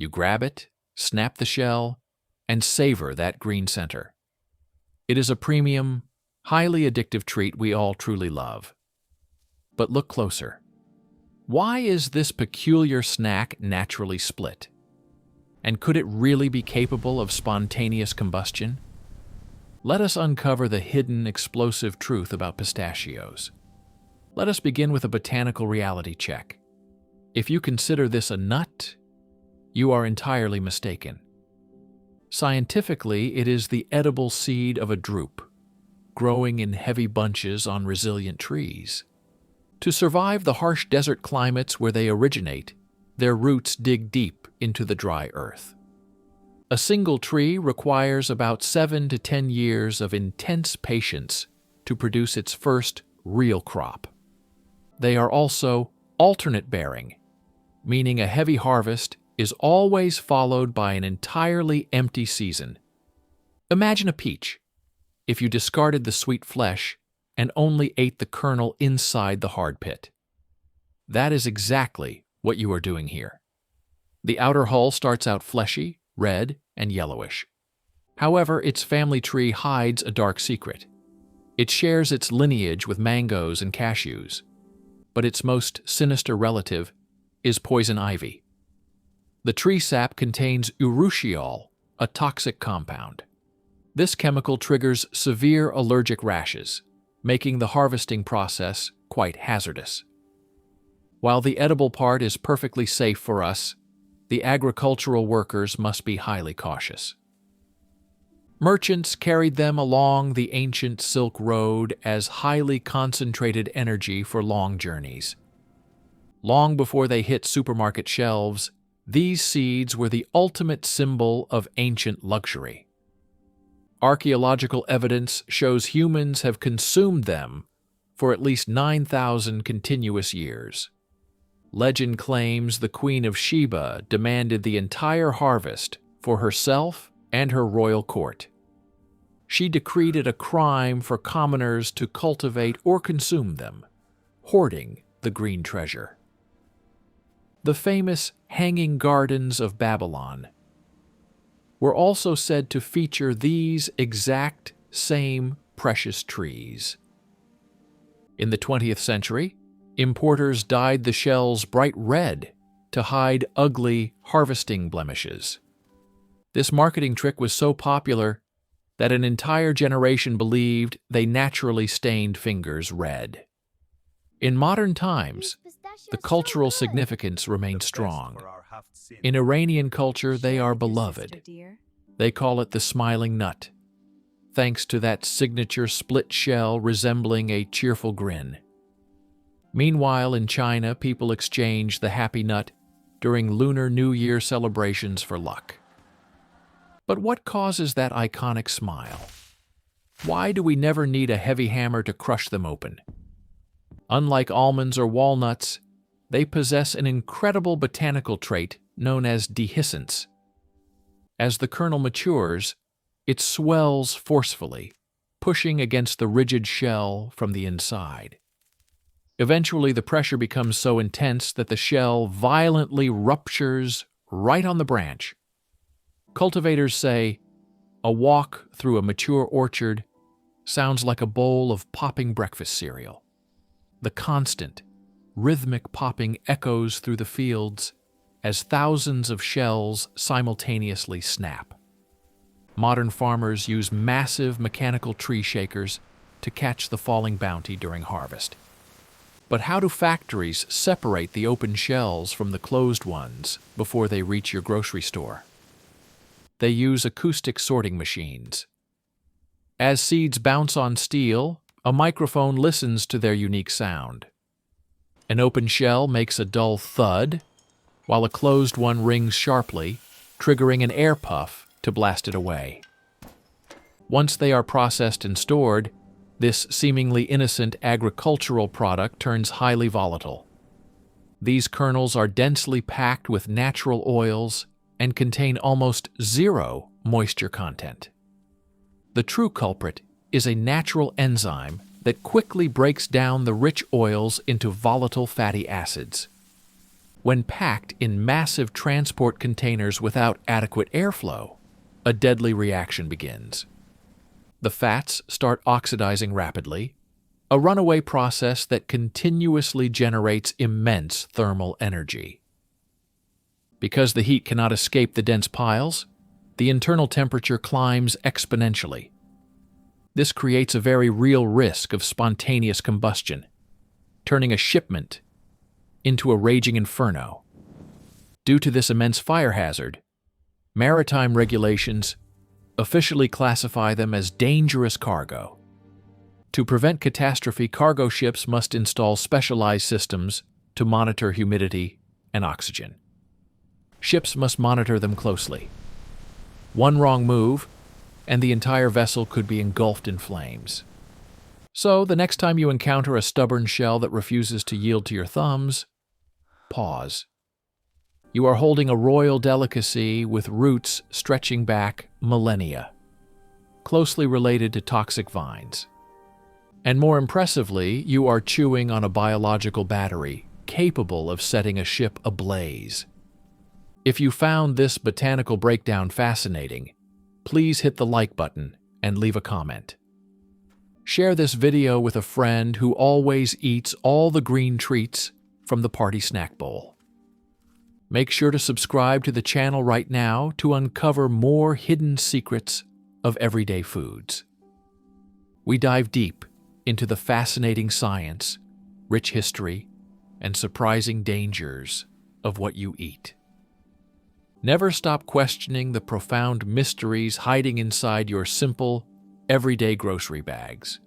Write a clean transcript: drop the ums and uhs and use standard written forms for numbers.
You grab it, snap the shell, and savor that green center. It is a premium, highly addictive treat we all truly love. But look closer. Why is this peculiar snack naturally split? And could it really be capable of spontaneous combustion? Let us uncover the hidden, explosive truth about pistachios. Let us begin with a botanical reality check. If you consider this a nut, you are entirely mistaken. Scientifically, it is the edible seed of a drupe, growing in heavy bunches on resilient trees. To survive the harsh desert climates where they originate, their roots dig deep into the dry earth. A single tree requires about 7 to 10 years of intense patience to produce its first real crop. They are also alternate bearing, meaning a heavy harvest is always followed by an entirely empty season. Imagine a peach. If you discarded the sweet flesh and only ate the kernel inside the hard pit. That is exactly what you are doing here. The outer hull starts out fleshy, red, and yellowish. However, its family tree hides a dark secret. It shares its lineage with mangoes and cashews, but its most sinister relative is poison ivy. The tree sap contains urushiol, a toxic compound. This chemical triggers severe allergic rashes, making the harvesting process quite hazardous. While the edible part is perfectly safe for us, the agricultural workers must be highly cautious. Merchants carried them along the ancient Silk Road as highly concentrated energy for long journeys. Long before they hit supermarket shelves, these seeds were the ultimate symbol of ancient luxury. Archaeological evidence shows humans have consumed them for at least 9,000 continuous years. Legend claims the Queen of Sheba demanded the entire harvest for herself and her royal court. She decreed it a crime for commoners to cultivate or consume them, hoarding the green treasure. The famous Hanging Gardens of Babylon were also said to feature these exact same precious trees. In the 20th century, importers dyed the shells bright red to hide ugly harvesting blemishes. This marketing trick was so popular that an entire generation believed they naturally stained fingers red. In modern times, the cultural significance remains strong. In Iranian culture, they are beloved. They call it the smiling nut, thanks to that signature split shell resembling a cheerful grin. Meanwhile, in China, people exchange the happy nut during Lunar New Year celebrations for luck. But what causes that iconic smile? Why do we never need a heavy hammer to crush them open? Unlike almonds or walnuts, they possess an incredible botanical trait known as dehiscence. As the kernel matures, it swells forcefully, pushing against the rigid shell from the inside. Eventually, the pressure becomes so intense that the shell violently ruptures right on the branch. Cultivators say, a walk through a mature orchard sounds like a bowl of popping breakfast cereal. The constant, rhythmic popping echoes through the fields as thousands of shells simultaneously snap. Modern farmers use massive mechanical tree shakers to catch the falling bounty during harvest. But how do factories separate the open shells from the closed ones before they reach your grocery store? They use acoustic sorting machines. As seeds bounce on steel, a microphone listens to their unique sound. An open shell makes a dull thud, while a closed one rings sharply, triggering an air puff to blast it away. Once they are processed and stored, this seemingly innocent agricultural product turns highly volatile. These kernels are densely packed with natural oils and contain almost zero moisture content. The true culprit is a natural enzyme that quickly breaks down the rich oils into volatile fatty acids. When packed in massive transport containers without adequate airflow, a deadly reaction begins. The fats start oxidizing rapidly, a runaway process that continuously generates immense thermal energy. Because the heat cannot escape the dense piles, the internal temperature climbs exponentially. This creates a very real risk of spontaneous combustion, turning a shipment into a raging inferno. Due to this immense fire hazard, maritime regulations officially classify them as dangerous cargo. To prevent catastrophe, cargo ships must install specialized systems to monitor humidity and oxygen. Ships must monitor them closely. One wrong move, and the entire vessel could be engulfed in flames. So, the next time you encounter a stubborn shell that refuses to yield to your thumbs, pause. You are holding a royal delicacy with roots stretching back millennia, closely related to toxic vines. And more impressively, you are chewing on a biological battery capable of setting a ship ablaze. If you found this botanical breakdown fascinating, please hit the like button and leave a comment. Share this video with a friend who always eats all the green treats from the party snack bowl. Make sure to subscribe to the channel right now to uncover more hidden secrets of everyday foods. We dive deep into the fascinating science, rich history, and surprising dangers of what you eat. Never stop questioning the profound mysteries hiding inside your simple, everyday grocery bags.